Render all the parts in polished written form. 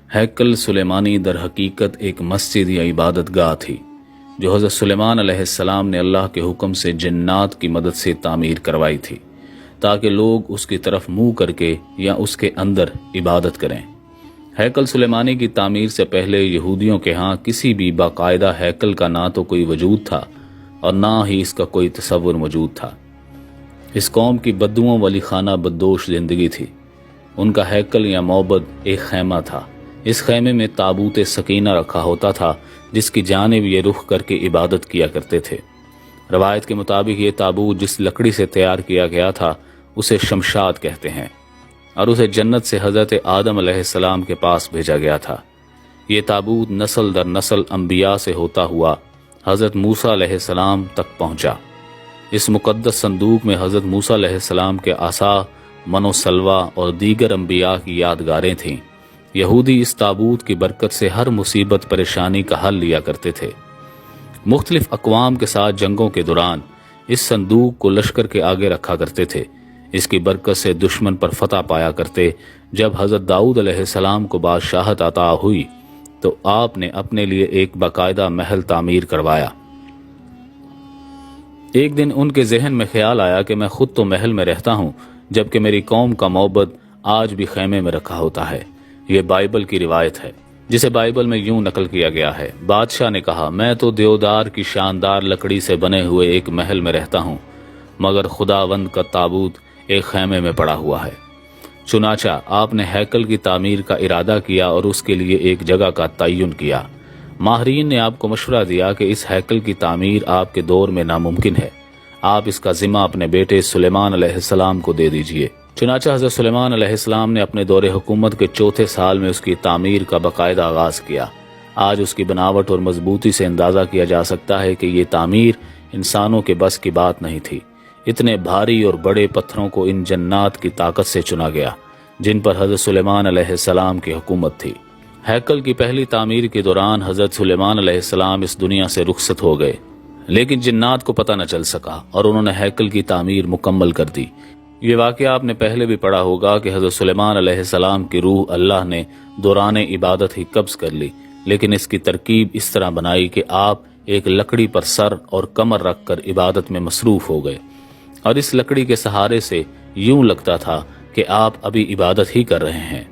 ہیکل سلیمانی در حقیقت ایک مسجد یا عبادت گاہ تھی جو حضرت سلیمان علیہ السلام نے اللہ کے حکم سے جنات کی مدد سے تعمیر کروائی تھی تاکہ لوگ اس کی طرف منہ کر کے یا اس کے اندر عبادت کریں۔ ہیکل سلیمانی کی تعمیر سے پہلے یہودیوں کے ہاں کسی بھی باقاعدہ ہیکل کا نہ تو کوئی وجود تھا اور نہ ہی اس کا کوئی تصور موجود تھا۔ اس قوم کی بدوؤں والی خانہ بدوش زندگی تھی۔ ان کا ہیکل یا معبد ایک خیمہ تھا۔ اس خیمے میں تابوت سکینہ رکھا ہوتا تھا جس کی جانب یہ رخ کر کے عبادت کیا کرتے تھے۔ روایت کے مطابق یہ تابوت جس لکڑی سے تیار کیا گیا تھا اسے شمشاد کہتے ہیں اور اسے جنت سے حضرت آدم علیہ السلام کے پاس بھیجا گیا تھا۔ یہ تابوت نسل در نسل انبیاء سے ہوتا ہوا حضرت موسیٰ علیہ السلام تک پہنچا۔ اس مقدس صندوق میں حضرت موسیٰ علیہ السلام کے عصا، من و سلوہ اور دیگر انبیاء کی یادگاریں تھیں۔ یہودی اس تابوت کی برکت سے ہر مصیبت پریشانی کا حل لیا کرتے تھے۔ مختلف اقوام کے ساتھ جنگوں کے دوران اس صندوق کو لشکر کے آگے رکھا کرتے تھے۔ اس کی برکت سے دشمن پر فتح پایا کرتے۔ جب حضرت داؤد علیہ السلام کو بادشاہت عطا ہوئی تو آپ نے اپنے لیے ایک باقاعدہ محل تعمیر کروایا۔ ایک دن ان کے ذہن میں خیال آیا کہ میں خود تو محل میں رہتا ہوں جبکہ میری قوم کا معبد آج بھی خیمے میں رکھا ہوتا ہے۔ یہ بائبل کی روایت ہے جسے بائبل میں یوں نقل کیا گیا ہے۔ بادشاہ نے کہا، میں تو دیودار کی شاندار لکڑی سے بنے ہوئے ایک محل میں رہتا ہوں مگر خداوند کا تابوت ایک خیمے میں پڑا ہوا ہے۔ چنانچہ آپ نے ہیکل کی تعمیر کا ارادہ کیا اور اس کے لیے ایک جگہ کا تعین کیا۔ ماہرین نے آپ کو مشورہ دیا کہ اس ہیکل کی تعمیر آپ کے دور میں ناممکن ہے، آپ اس کا ذمہ اپنے بیٹے سلیمان علیہ السلام کو دے دیجئے۔ چنانچہ حضرت سلیمان علیہ السلام نے اپنے دور حکومت کے چوتھے سال میں اس کی تعمیر کا باقاعدہ آغاز کیا۔ آج اس کی بناوٹ اور مضبوطی سے اندازہ کیا جا سکتا ہے کہ یہ تعمیر انسانوں کے بس کی بات نہیں تھی۔ اتنے بھاری اور بڑے پتھروں کو ان جنات کی طاقت سے چنا گیا جن پر حضرت سلیمان علیہ السلام کی حکومت تھی۔ ہیکل کی پہلی تعمیر کے دوران حضرت سلیمان علیہ السلام اس دنیا سے رخصت ہو گئے، لیکن جنات کو پتہ نہ چل سکا اور انہوں نے ہیکل کی تعمیر مکمل کر دی۔ یہ واقعہ آپ نے پہلے بھی پڑھا ہوگا کہ حضرت سلیمان علیہ السلام کی روح اللہ نے دوران عبادت ہی قبض کر لی، لیکن اس کی ترکیب اس طرح بنائی کہ آپ ایک لکڑی پر سر اور کمر رکھ کر عبادت میں مصروف ہو گئے، اور اس لکڑی کے سہارے سے یوں لگتا تھا کہ آپ ابھی عبادت ہی کر رہے ہیں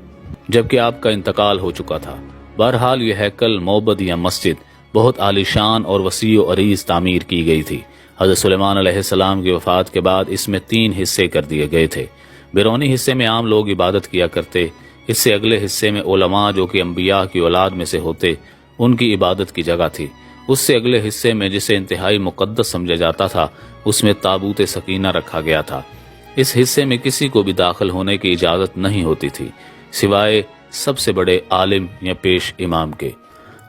جبکہ آپ کا انتقال ہو چکا تھا۔ بہرحال یہ ہیکل، معبد یا مسجد بہت عالیشان اور وسیع و عریض تعمیر کی گئی تھی۔ حضرت سلیمان علیہ السلام کی وفات کے بعد اس میں 3 حصے کر دیے گئے تھے۔ بیرونی حصے میں عام لوگ عبادت کیا کرتے، اس سے اگلے حصے میں علماء جو کہ انبیاء کی اولاد میں سے ہوتے ان کی عبادت کی جگہ تھی۔ اس سے اگلے حصے میں جسے انتہائی مقدس سمجھا جاتا تھا اس میں تابوت سکینہ رکھا گیا تھا۔ اس حصے میں کسی کو بھی داخل ہونے کی اجازت نہیں ہوتی تھی سوائے سب سے بڑے عالم یا پیش امام کے۔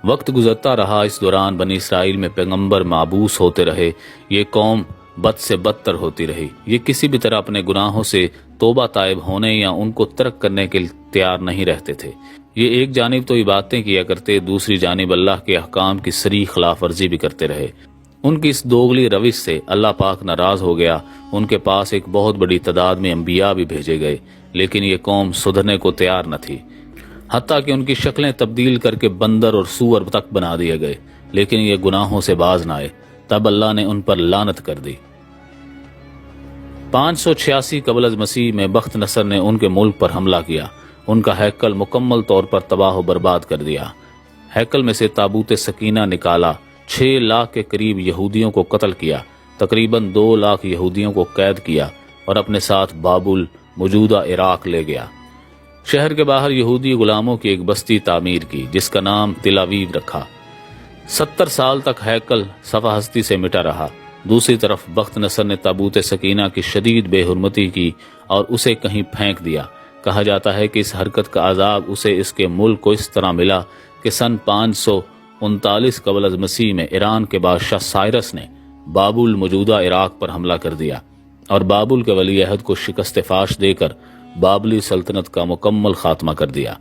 وقت گزرتا رہا، اس دوران بنی اسرائیل میں پیغمبر معبوس ہوتے رہے۔ یہ قوم بد سے بدتر ہوتی رہی۔ یہ کسی بھی طرح اپنے گناہوں سے توبہ طائب ہونے یا ان کو ترک کرنے کے لیے تیار نہیں رہتے تھے۔ یہ ایک جانب تو عبادتیں کیا کرتے، دوسری جانب اللہ کے احکام کی صریح خلاف ورزی بھی کرتے رہے۔ ان کی اس دوغلی روش سے اللہ پاک ناراض ہو گیا۔ ان کے پاس ایک بہت بڑی تعداد میں انبیاء بھی بھیجے گئے، لیکن یہ قوم سدھرنے کو تیار نہ تھی، حتیٰ کہ ان کی شکلیں تبدیل کر کے بندر اور سور تک بنا دیے گئے، لیکن یہ گناہوں سے باز نہ آئے۔ تب اللہ نے ان پر لعنت کر دی۔ 586 قبل از مسیح میں بخت نصر نے ان کے ملک پر حملہ کیا، ان کا ہیکل مکمل طور پر تباہ و برباد کر دیا۔ ہیکل میں سے تابوت سکینہ نکالا، 6 لاکھ کے قریب یہودیوں کو قتل کیا، تقریباً 2 لاکھ یہودیوں کو قید کیا اور اپنے ساتھ بابل موجودہ عراق لے گیا۔ شہر کے باہر یہودی غلاموں کی ایک بستی تعمیر کی جس کا نام تل ابیب رکھا۔ 70 سال تک ہیکل صفحہ ہستی سے مٹا رہا۔ دوسری طرف بخت نصر نے تابوت سکینہ کی شدید بے حرمتی کی اور اسے کہیں پھینک دیا۔ کہا جاتا ہے کہ اس حرکت کا عذاب اسے اس کے ملک کو اس طرح ملا کہ سن 539 قبل از مسیح میں ایران کے بادشاہ سائرس نے بابل موجودہ عراق پر حملہ کر دیا اور بابل کے ولی عہد کو شکست فاش دے کر بابلی سلطنت کا مکمل خاتمہ کر دیا۔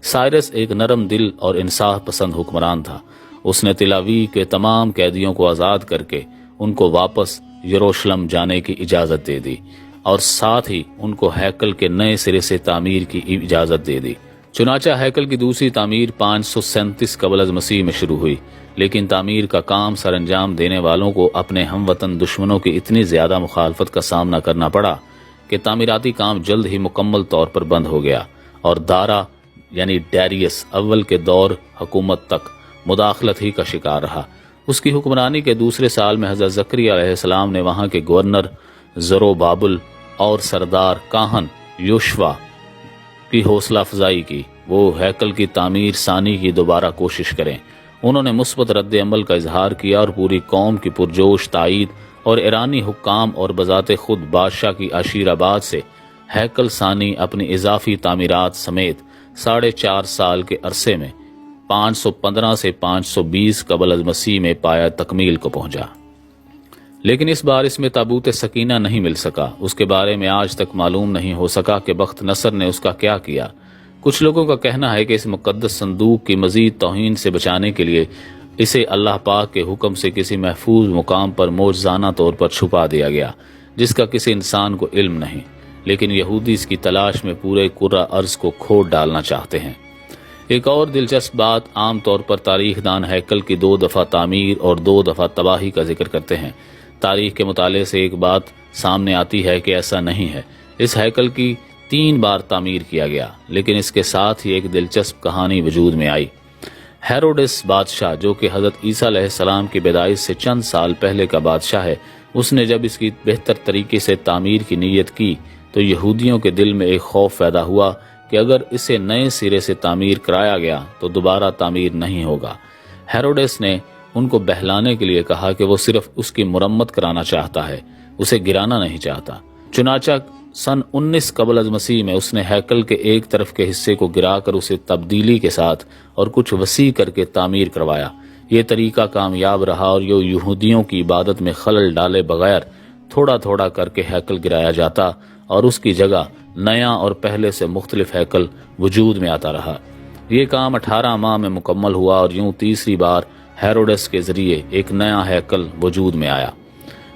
سائرس ایک نرم دل اور انصاف پسند حکمران تھا۔ اس نے تلاوی کے تمام قیدیوں کو آزاد کر کے ان کو واپس یروشلم جانے کی اجازت دے دی اور ساتھ ہی ان کو ہیکل کے نئے سرے سے تعمیر کی اجازت دے دی۔ چنانچہ ہیکل کی دوسری تعمیر 537 قبل از مسیح میں شروع ہوئی، لیکن تعمیر کا کام سر انجام دینے والوں کو اپنے ہم وطن دشمنوں کی اتنی زیادہ مخالفت کا سامنا کرنا پڑا کہ تعمیراتی کام جلد ہی مکمل طور پر بند ہو گیا، اور دارا یعنی ڈیریس اول کے دور حکومت تک مداخلت ہی کا شکار رہا۔ اس کی حکمرانی کے دوسرے سال میں حضرت زکریا علیہ السلام نے وہاں کے گورنر زروبابل اور سردار کاہن یوشوا کی حوصلہ افزائی کی، وہ ہیکل کی تعمیر ثانی کی دوبارہ کوشش کریں۔ انہوں نے مثبت رد عمل کا اظہار کیا اور پوری قوم کی پرجوش تائید اور ایرانی حکام اور بذات خود بادشاہ کی عشیرآباد سے ہیکل ثانی اپنی اضافی تعمیرات سمیت 4.5 سال کے عرصے میں 515 سے 520 قبل از مسیح میں پایا تکمیل کو پہنچا۔ لیکن اس بار اس میں تابوت سکینہ نہیں مل سکا۔ اس کے بارے میں آج تک معلوم نہیں ہو سکا کہ بخت نصر نے اس کا کیا کیا۔ کچھ لوگوں کا کہنا ہے کہ اس مقدس صندوق کی مزید توہین سے بچانے کے لیے اسے اللہ پاک کے حکم سے کسی محفوظ مقام پر معجزانہ طور پر چھپا دیا گیا، جس کا کسی انسان کو علم نہیں، لیکن یہودی اس کی تلاش میں پورے کرہ ارض کو کھود ڈالنا چاہتے ہیں۔ ایک اور دلچسپ بات، عام طور پر تاریخ دان ہیکل کی 2 دفعہ تعمیر اور 2 دفعہ تباہی کا ذکر کرتے ہیں۔ تاریخ کے مطالعے سے ایک بات سامنے آتی ہے کہ ایسا نہیں ہے۔ اس ہیکل کی 3 بار تعمیر کیا گیا، لیکن اس کے ساتھ ہی ایک دلچسپ کہانی وجود میں آئی۔ ہیروڈس بادشاہ، جو کہ حضرت عیسیٰ علیہ السلام کی پیدائش سے چند سال پہلے کا بادشاہ ہے، اس نے جب اس کی بہتر طریقے سے تعمیر کی نیت کی تو یہودیوں کے دل میں ایک خوف پیدا ہوا کہ اگر اسے نئے سرے سے تعمیر کرایا گیا تو دوبارہ تعمیر نہیں ہوگا۔ ہیروڈس نے ان کو بہلانے کے لیے کہا کہ وہ صرف اس کی مرمت کرانا چاہتا ہے، اسے گرانا نہیں چاہتا۔ چنانچہ سن 19 قبل از مسیح میں اس نے ہیکل کے ایک طرف کے حصے کو گرا کر اسے تبدیلی کے ساتھ اور کچھ وسیع کر کے تعمیر کروایا۔ یہ طریقہ کامیاب رہا اور یہ یہودیوں کی عبادت میں خلل ڈالے بغیر تھوڑا تھوڑا کر کے ہیکل گرایا جاتا اور اس کی جگہ نیا اور پہلے سے مختلف ہیکل وجود میں آتا رہا۔ یہ کام 18 ماہ میں مکمل ہوا اور یوں تیسری بار ہیروڈس کے ذریعے ایک نیا ہیکل وجود میں آیا۔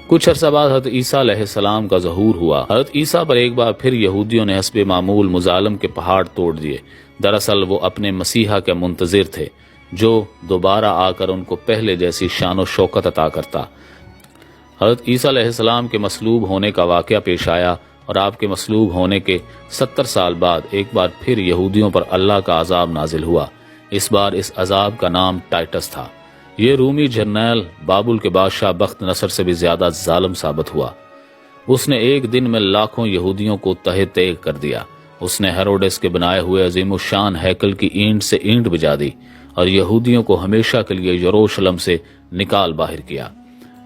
کچھ عرصہ بعد حضرت عیسیٰ علیہ السلام کا ظہور ہوا۔ حضرت عیسیٰ پر ایک بار پھر یہودیوں نے حسب معمول مظالم کے پہاڑ توڑ دیے۔ دراصل وہ اپنے مسیحا کے منتظر تھے جو دوبارہ آ کر ان کو پہلے جیسی شان و شوکت عطا کرتا۔ حضرت عیسیٰ علیہ السلام کے مصلوب ہونے کا واقعہ پیش آیا اور آپ کے مصلوب ہونے کے 70 سال بعد ایک بار پھر یہودیوں پر اللہ کا عذاب نازل ہوا۔ اس بار اس عذاب کا نام ٹائٹس تھا۔ یہ رومی جرنیل بابل کے بادشاہ بخت نصر سے بھی زیادہ ظالم ثابت ہوا۔ اس نے ایک دن میں لاکھوں یہودیوں کو تہہ تیغ کر دیا۔ اس نے ہیروڈس کے بنائے ہوئے عظیم الشان ہیکل کی اینٹ سے اینٹ بجا دی اور یہودیوں کو ہمیشہ کے لیے یروشلم سے نکال باہر کیا۔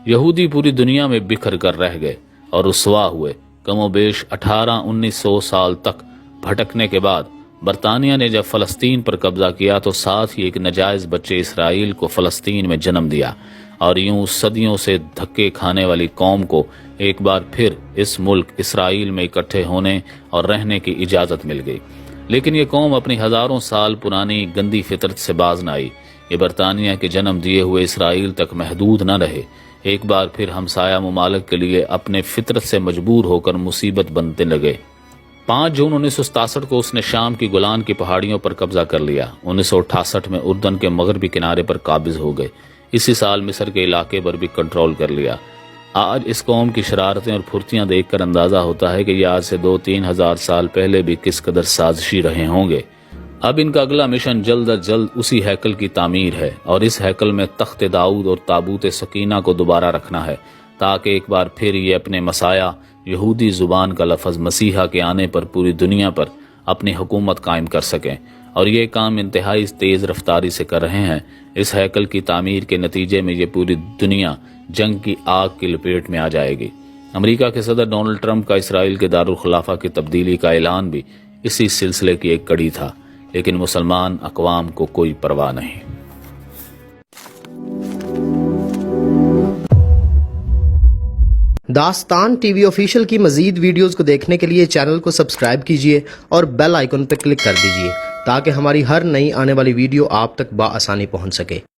یہودی پوری دنیا میں بکھر کر رہ گئے اور رسوا ہوئے۔ کم و بیش 1800-1900 سال تک بھٹکنے کے بعد برطانیہ نے جب فلسطین پر قبضہ کیا تو ساتھ ہی ایک ناجائز بچے اسرائیل کو فلسطین میں جنم دیا، اور یوں صدیوں سے دھکے کھانے والی قوم کو ایک بار پھر اس ملک اسرائیل میں اکٹھے ہونے اور رہنے کی اجازت مل گئی۔ لیکن یہ قوم اپنی ہزاروں سال پرانی گندی فطرت سے باز نہ آئی۔ یہ برطانیہ کے جنم دیے ہوئے اسرائیل تک محدود نہ رہے، ایک بار پھر ہمسایہ ممالک کے لیے اپنے فطرت سے مجبور ہو کر مصیبت بننے لگے۔ 5 جون 1967 کو اس نے شام کی گولان کی پہاڑیوں پر قبضہ کر لیا۔ 1968 میں اردن کے مغربی کنارے پر قابض ہو گئے۔ اسی سال مصر کے علاقے پر بھی کنٹرول کر لیا۔ آج اس قوم کی شرارتیں اور پھرتیاں دیکھ کر اندازہ ہوتا ہے کہ یہ آج سے 2-3 ہزار سال پہلے بھی کس قدر سازشی رہے ہوں گے۔ اب ان کا اگلا مشن جلد از جلد اسی ہیکل کی تعمیر ہے اور اس ہیکل میں تخت داؤد اور تابوت سکینہ کو دوبارہ رکھنا ہے تاکہ ایک بار پھر یہ اپنے مسایہ یہودی زبان کا لفظ مسیحا کے آنے پر پوری دنیا پر اپنی حکومت قائم کر سکیں، اور یہ کام انتہائی تیز رفتاری سے کر رہے ہیں۔ اس ہیکل کی تعمیر کے نتیجے میں یہ پوری دنیا جنگ کی آگ کی لپیٹ میں آ جائے گی۔ امریکہ کے صدر ڈونلڈ ٹرمپ کا اسرائیل کے دارالخلافہ کی تبدیلی کا اعلان بھی اسی سلسلے کی ایک کڑی تھا، لیکن مسلمان اقوام کو کوئی پرواہ نہیں۔ داستان ٹی وی آفیشیل کی مزید ویڈیوز کو دیکھنے کے لیے چینل کو سبسکرائب کیجیے اور بیل آئیکن پر کلک کر دیجیے تاکہ ہماری ہر نئی آنے والی ویڈیو آپ تک بآسانی پہنچ سکے۔